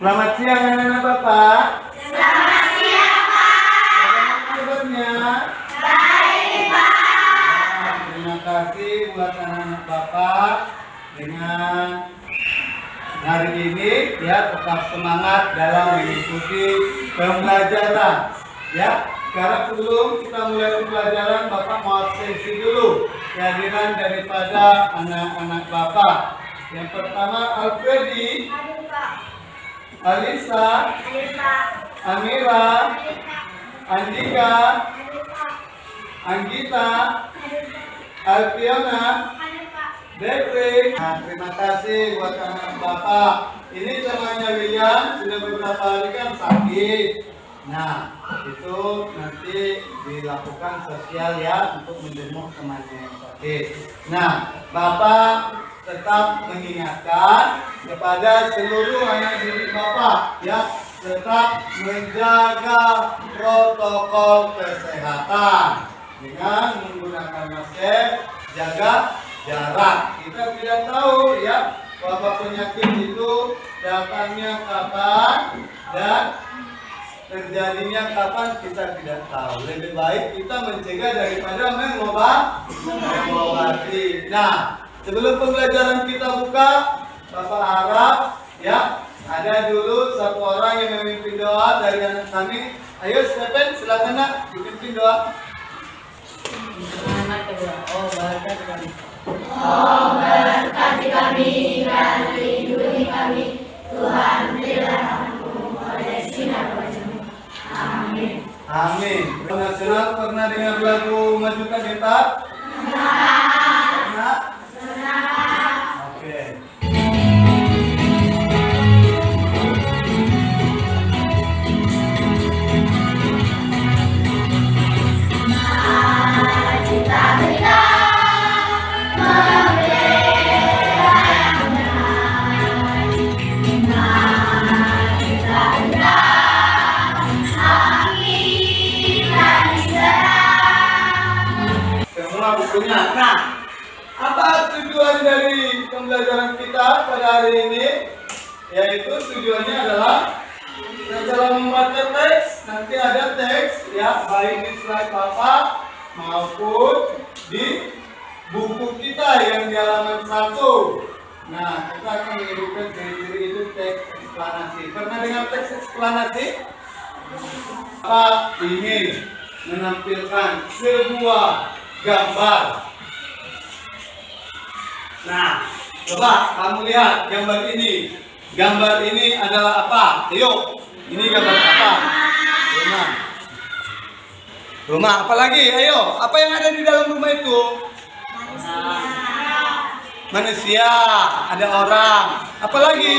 Selamat siang anak-anak Bapak. Selamat siang, Pak. Bagaimana kabarnya? Baik, Pak. Nah, terima kasih buat anak-anak Bapak dengan hari ini ya tetap semangat dalam mengikuti pembelajaran ya. Sekarang sebelum kita mulai pembelajaran, Bapak mau absensi dulu kehadiran daripada anak-anak Bapak. Yang pertama Alfredi, Hadir, Pak. Alisa, Hadir, Pak. Amira, Hadir, Pak. Andika, Hadir, Pak. Anggita, Hadir, Pak. Alfiona, Hadir, Pak. Dewi. Nah, terima kasih buat anak Bapak. Ini temannya William sudah beberapa hari kan sakit. Nah, itu nanti dilakukan sosial ya untuk menjenguk temannya yang sakit. Nah, Bapak tetap mengingatkan kepada seluruh anak didik Bapak ya, tetap menjaga protokol kesehatan dengan menggunakan masker, jaga jarak. Kita tidak tahu ya wabah penyakit itu datangnya kapan dan terjadinya kapan, kita tidak tahu. Lebih baik kita mencegah daripada mengobati. Nah, sebelum pembelajaran kita buka, Bapak harap ya ada dulu satu orang yang memimpin doa dari anak kami. Ayo Stephen, silakan nak dipimpin doa. Oh, berkati kami dan lindungi kami, Tuhan, berilah rahmat-Mu oleh sinar wajah-Mu. Amin. Amin. Nasional pernah dengar lagu Majukan Kita? Pernah. Oke. Semua bukunya. Nah, apa tujuan dari pembelajaran kita pada hari ini? Yaitu tujuannya adalah setelah membaca teks, nanti ada teks ya, baik di slide Bapak maupun di buku kita yang di halaman 1. Nah, kita akan menyebutkan ciri-ciri itu teks eksplanasi. Pernah dengar teks eksplanasi? Bapak ingin menampilkan sebuah gambar. Nah, coba kamu lihat gambar ini. Gambar ini adalah apa? Ayo, ini gambar apa? Rumah. Rumah, apa lagi? Ayo, apa yang ada di dalam rumah itu? Manusia. Ada orang. Apa lagi?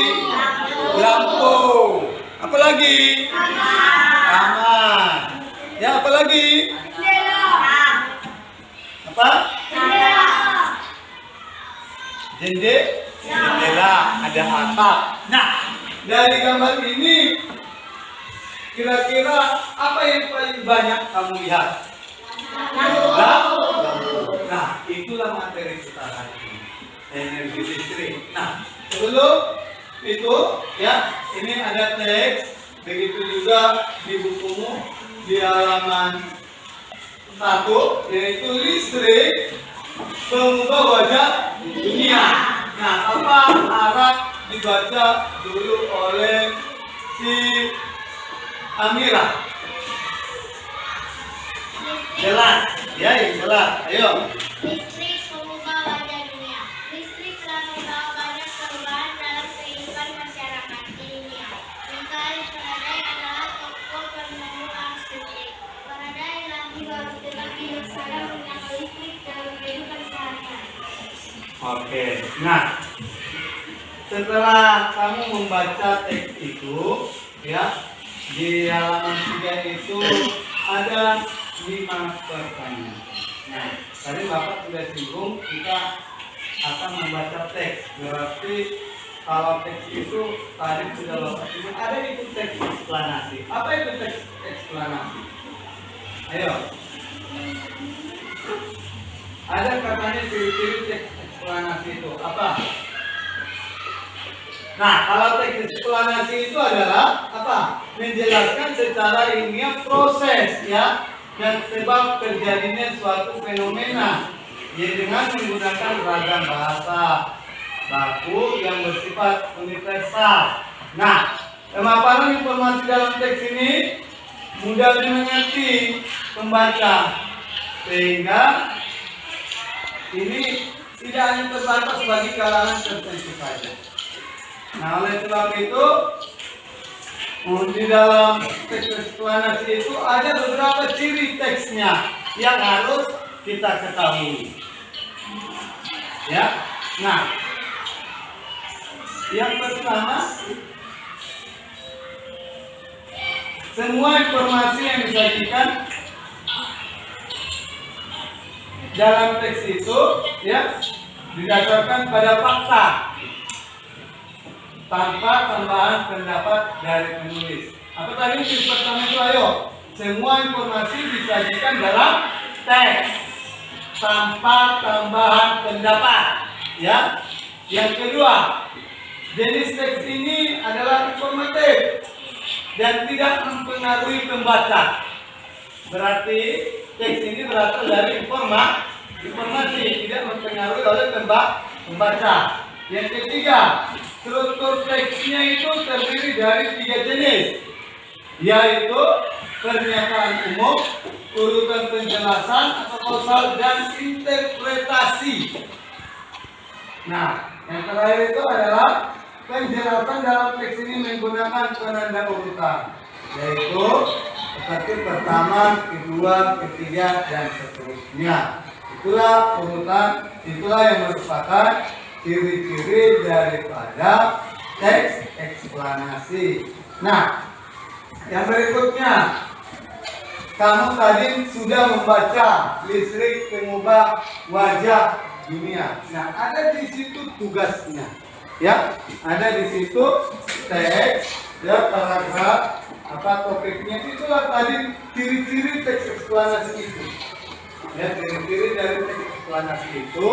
Lampu. Apa lagi? Kamar. Ya, apa lagi? Apa? Jendela, ada atap. Nah, dari gambar ini kira-kira apa yang paling banyak kamu lihat? Lampu. Nah, itulah materi kita hari ini. Energi listrik. Nah, sebelum itu ya, ini ada teks. Begitu juga di bukumu di halaman 1, yaitu listrik mengubah wajah dunia. Nah, apa harap dibaca dulu oleh si Amira? Jelas, ya, yang jelas. Ayo. Listrik mengubah wajah dunia. Listrik telah membawa banyak perubahan dalam kehidupan masyarakat di dunia. Michael Faraday adalah tokoh penemu arus listrik. Faraday lahir baru tetapi sekarang menggunakan listrik dalam kehidupan sehari-hari. Oke. Nah, setelah kamu membaca teks itu, ya, di halaman 3 itu ada 5 pertanyaan. Nah, tadi Bapak sudah singgung kita akan membaca teks. Berarti kalau teks itu tadi sudah Bapak singgung, ada itu teks eksplanasi. Apa itu teks eksplanasi? Ayo. Ada katanya ciri-ciri teks eksplanasi itu apa? Nah, kalau teks eksplanasi itu adalah apa? Menjelaskan secara ilmiah proses ya dan sebab terjadinya suatu fenomena ya dengan menggunakan ragam bahasa baku yang bersifat universal. Nah, pemaparan informasi dalam teks ini mudah dimengerti pembaca sehingga ini tidak hanya terbatas bagi kalangan tertentu saja. Nah, oleh sebab itu di dalam teks eksplanasi itu ada beberapa ciri teksnya yang harus kita ketahui. Ya, nah, yang pertama, semua informasi yang disajikan dalam teks itu ya didasarkan pada fakta tanpa tambahan pendapat dari penulis. Apa tadi tips pertama itu? Ayo, semua informasi disajikan dalam teks tanpa tambahan pendapat. Ya. Yang kedua, jenis teks ini adalah informatif dan tidak mempengaruhi pembaca. Berarti teks ini berasal dari informasi, tidak mempengaruhi oleh pembaca. Yang ketiga, struktur teksnya itu terdiri dari 3 jenis, yaitu pernyataan umum, urutan penjelasan atau kausal, dan interpretasi. Nah, yang terakhir itu adalah penjelasan dalam teks ini menggunakan penanda urutan, yaitu seperti pertama, kedua, ketiga, dan seterusnya. Itulah urutan, itulah yang merupakan ciri-ciri daripada teks eksplanasi. Nah, yang berikutnya, kamu tadi sudah membaca listrik pengubah wajah dunia. Nah, ada di situ tugasnya, ya, ada di situ teks, ya, paragraf, apa topiknya. Itulah tadi ciri-ciri teks eksplanasi itu. Ya, ciri-ciri dari teks eksplanasi itu,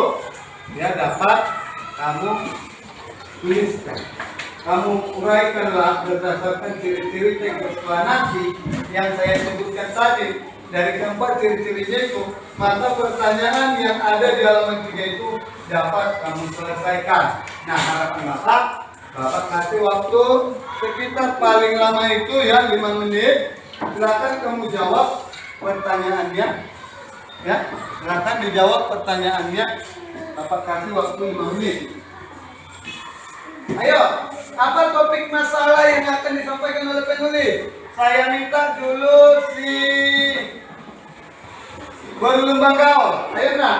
ya, dapat kamu tuliskan, kamu uraikanlah berdasarkan ciri-ciri teks eksplanasi yang saya sebutkan tadi. Dari keempat ciri-cirinya itu, maka pertanyaan yang ada di halaman 3 itu dapat kamu selesaikan. Nah, harapan Bapak kasih waktu sekitar paling lama itu ya 5 menit. Silakan kamu jawab pertanyaannya. Ya, silakan dijawab pertanyaannya. Bapak kasih waktu 5 menit. Ayo, apa topik masalah yang akan disampaikan oleh penulis? Saya minta dulu si Baru Lembang Gaul. Ayo nak.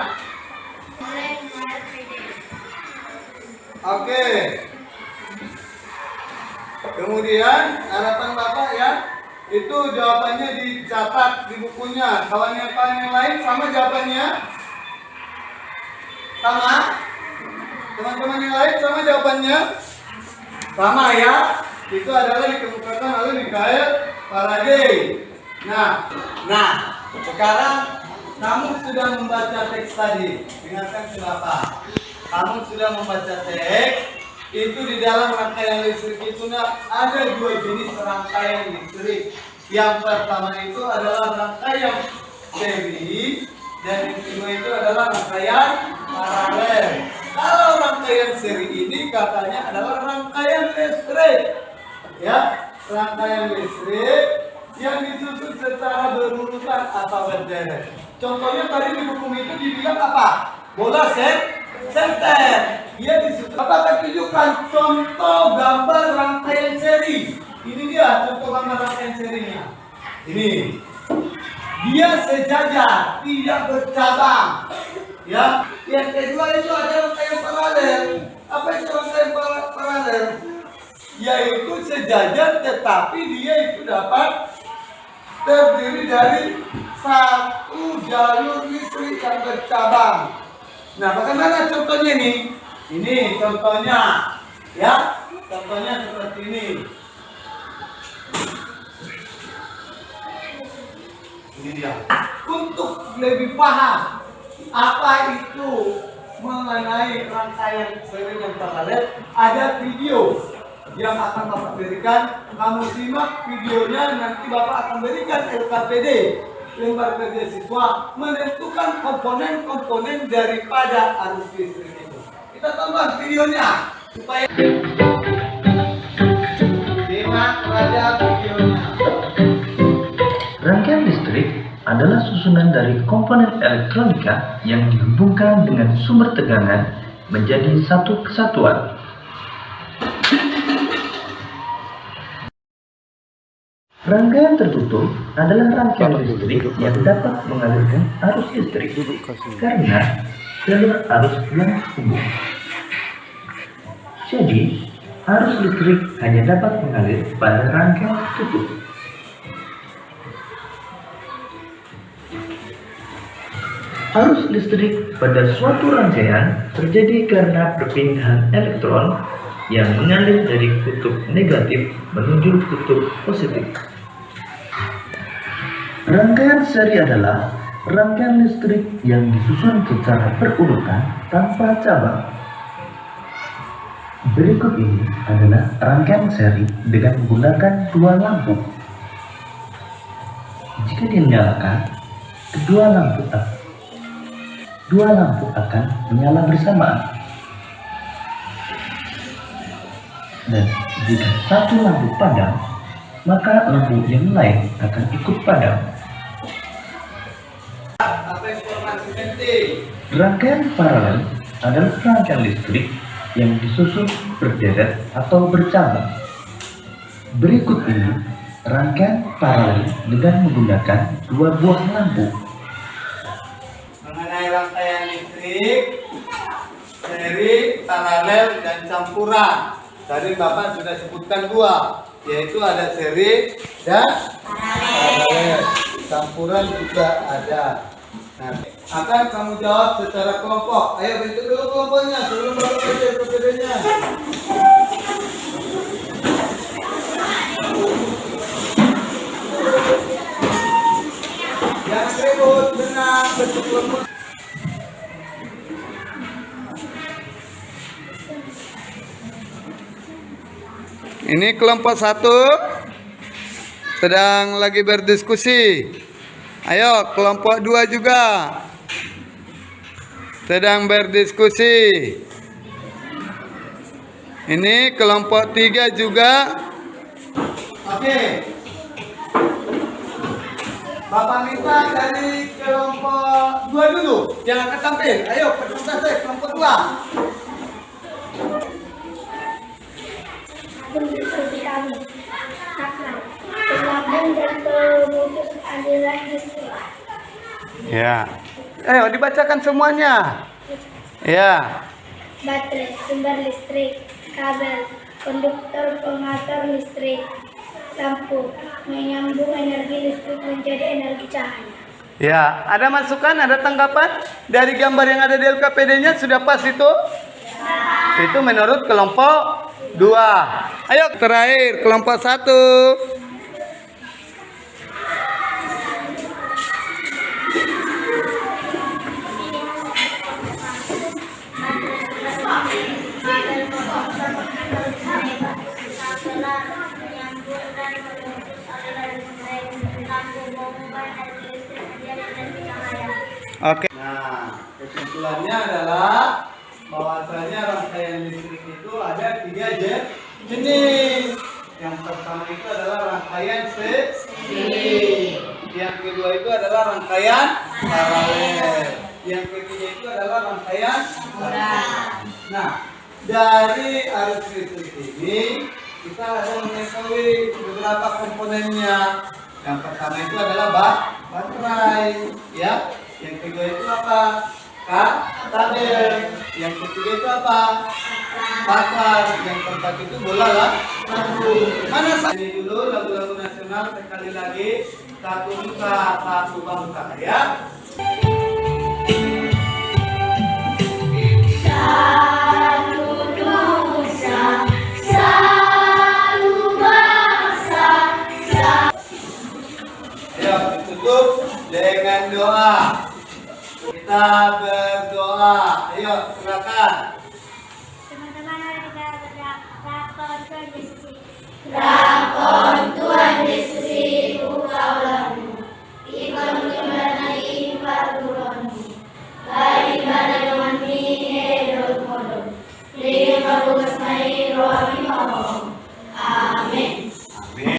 Oke. Kemudian harapan Bapak ya, itu jawabannya dicatat di bukunya. Kawan-kawan yang lain sama jawabannya? Sama? Teman-teman yang lain sama jawabannya? Sama ya. Itu adalah dikemukakan oleh Michael Faraday. Nah, sekarang kamu sudah membaca teks tadi. Dengarkan kenapa? Kamu sudah membaca teks. Itu di dalam rangkaian listrik itu ada 2 jenis rangkaian listrik. Yang pertama itu adalah rangkaian seri dan yang kedua itu adalah rangkaian paralel. Kalau rangkaian seri ini katanya adalah rangkaian listrik, ya, rangkaian listrik yang disusun secara berurutan atau berderet. Contohnya tadi di buku itu dibilang apa? Bola senter. Dia disusun. Bapak akan tunjukkan contoh gambar rangkaian seri. Ini dia contoh gambar rangkaian serinya. Ini. Dia sejajar, tidak bercabang. Ya. Yang kedua itu ada rangkaian paralel. Apa itu rangkaian paralel? Yaitu sejajar tetapi dia itu dapat terdiri dari satu jalur listrik yang bercabang. Nah, bagaimana contohnya ini? Ini contohnya, ya, contohnya seperti ini. Ini dia. Untuk lebih paham apa itu mengenai rangkaian seri yang paralel, ada video yang akan Bapak berikan. Kamu simak videonya, nanti Bapak akan berikan LKPD, lembar kerja siswa, menentukan komponen-komponen daripada arus listrik itu. Kita tonton videonya supaya simak saja videonya. Rangkaian listrik adalah susunan dari komponen elektronika yang dihubungkan dengan sumber tegangan menjadi satu kesatuan. Rangkaian tertutup adalah rangkaian listrik yang dapat mengalirkan arus listrik karena jalur arus yang umum. Jadi, arus listrik hanya dapat mengalir pada rangkaian tertutup. Arus listrik pada suatu rangkaian terjadi karena perpindahan elektron yang mengalir dari kutub negatif menuju kutub positif. Rangkaian seri adalah rangkaian listrik yang disusun secara berurutan tanpa cabang. Berikut ini adalah rangkaian seri dengan menggunakan dua lampu. Jika dinyalakan, dua lampu akan menyala bersamaan. Dan jika satu lampu padam, maka lampu yang lain akan ikut padam. Apa informasi penting? Rangkaian paralel adalah rangkaian listrik yang disusun berderet atau bercabang. Berikut ini rangkaian paralel dengan menggunakan dua buah lampu. Mengenai rangkaian listrik, seri, paralel, dan campuran. Tadi Bapak sudah sebutkan dua, yaitu ada seri dan paralel. Campuran juga ada. Nah, akan kamu jawab secara kelompok. Ayo bentuk dulu kelompoknya sebelum Bapak baca LKPD-nya. Jangan ribut, benar bentuk kelompok. Ini kelompok 1 sedang lagi berdiskusi. Ayo, kelompok 2 juga sedang berdiskusi. Ini kelompok 3 juga. Oke. Bapak minta dari kelompok 2 dulu. Jangan ketampil. Ayo, presentasi kelompok 2. Diskusi kami akan bergabung dan memutus aliran listrik. Ya. Ayo dibacakan semuanya. Ya. Baterai, sumber listrik, kabel, konduktor pengatur listrik, lampu, menyambung energi listrik menjadi energi cahaya. Ya, ada masukan, ada tanggapan dari gambar yang ada di LKPD-nya sudah pas itu? Itu menurut kelompok 2. Ayo terakhir kelompok 1. Oke. Nah, kesimpulannya adalah bahwasanya rangkaian listrik itu ada 3 jenis. Yang pertama itu adalah rangkaian seri. Yang kedua itu adalah rangkaian paralel. Yang ketiga itu adalah rangkaian paralel. Nah, dari arus listrik ini kita ada mengetahui beberapa komponennya. Yang pertama itu adalah baterai, ya. Yang kedua itu apa? Kabel. Yang ketiga itu apa? Bakar. Yang keempat itu bola lah. Mana ini dulu lagu-lagu nasional sekali lagi. Satu nusa, satu bangsa, ya. Satu nusa, satu bangsa. Ayo ditutup dengan doa. Kita berdoa. Ayo silakan. Teman-teman, mari kita berdoa. Rakon Tuhan Yesus iku kaulamu, ikon kembali pagulonu, bari bari mani hedol kodok, dengan bagus mai roh